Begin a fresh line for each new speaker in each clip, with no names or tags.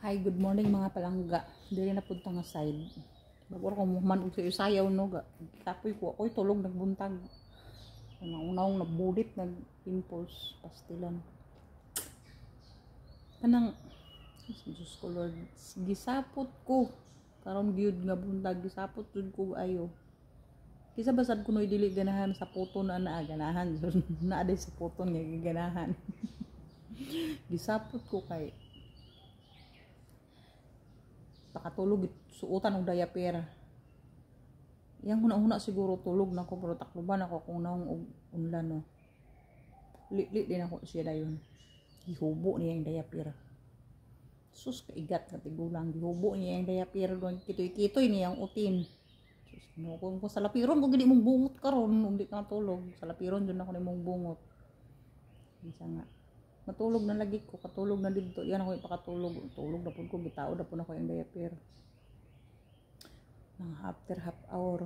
Hi, good morning mga palangga. Dili na punta nga side. Bago ko man og sayaw no ga. Tapoy ko ako'y tulog nagbuntag. Unaw nabulit nag pimples pastilan. Kanang Diyos ko Lord, gisapot ko. Karon gyud nga buntag gisapot jud ko ayo. Kisa basad ko noy dili ganahan sa puto na ganahan. Naa day sa puto nga ganahan. Gisapot ko kay pakatulog suotan og diaper. Yang huna-huna siguro tulog na ko pero takluban ako kung naong og unlan no. Li din ako siya dayon. Gihubo niya yung diaper. Sus kaigat na tigulang gihubo niya yung diaper doon kitoy-kitoy niya yung utin. Sus no kung sa lapiron ko gid mong bungot karon ug di ka tulog sa lapiron jud ako nimong bungot. Bisa nga matulog na lagi ko, katulog na dito. Yan ako ipakatulog. Tulog na po ko, bitao na po na ko yung diaper. After half hour,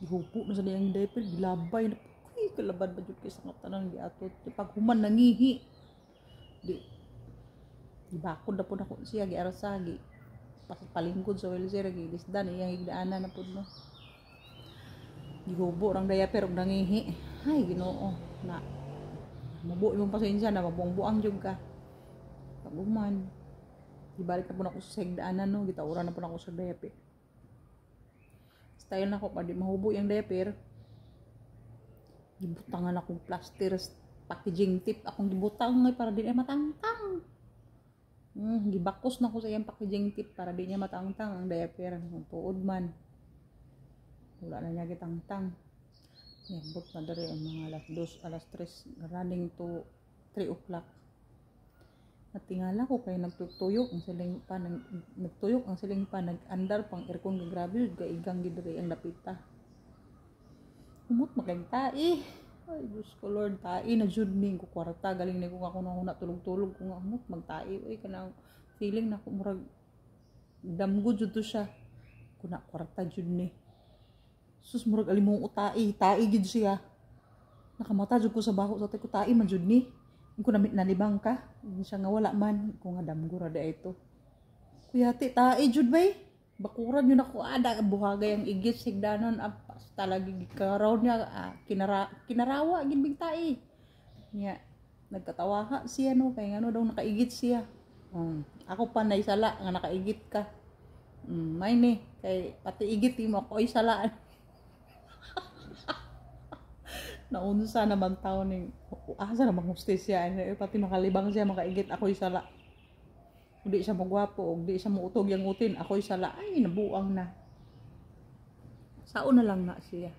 ihupo na sa yung diaper, gilabay na po. Ay, kalabad ba dyan kayo sa ngatanan, giatot. Pag human, nangihi. Bakod na po na ko siya, giarasagi. Palingkod sa wheelchair, gilisdan, iyang higdaanan na po no. Gihubo ng diaper, og nangihi. Ay, Ginoo na. Mabuo yung pasensya na mabuang-buang jud ka. Paguman. Ibalik na po na ko sa higdaanan no, gitawuran na po na ko sa diaper. Style na ko pa di mahubo yung diaper. Gibutangan akong plaster packaging tape akong gibutang ngay para di niya matangtang. Gibakos na ko sa iyang packaging tape para di niya matangtang ang diaper. Tuod man. Wala na niya gitangtang. Yabot na dari ang mga alas 2, alas 3, running to 3 o'clock. Natingala ko kay nagtuyok ang siling pa, nagtuyok ang siling pa, nag-andar pang aircon nga grabe, gaigang gidari ang lapita. Humot makagtai. Ay, Diyos ko Lord, tai na jud ning ko kwarta, galing ni ko ako nang tulog-tulog ko nga humot magtai. Ay, kanang feeling na ko murag damgo jud to siya. Kuna kwarta jud ni. Sus murag alimong utai gid siya. Nakamata jud ko sa baho sa ko tai man jud ni. Ko nalibang ka, siya nga wala man ko nga damgo ra ito. Kuyati tai jud bay. Bakuran yun ako ada buhagay ang igit sigdanon apas talagi karaw niya kinarawa gid big tai. Nya nagkatawa siya no kay ngano daw nakaigit siya. Ako pa naisala nga nakaigit ka. May ni kay pati igit mo ako isala. Naunsa naman tao ning asa na manghustisya pati makalibang siya makaigit ako'y sala. Hindi siya magwapo og di siya muutog yang utin ako'y sala ay nabuang na. Sao na lang na siya.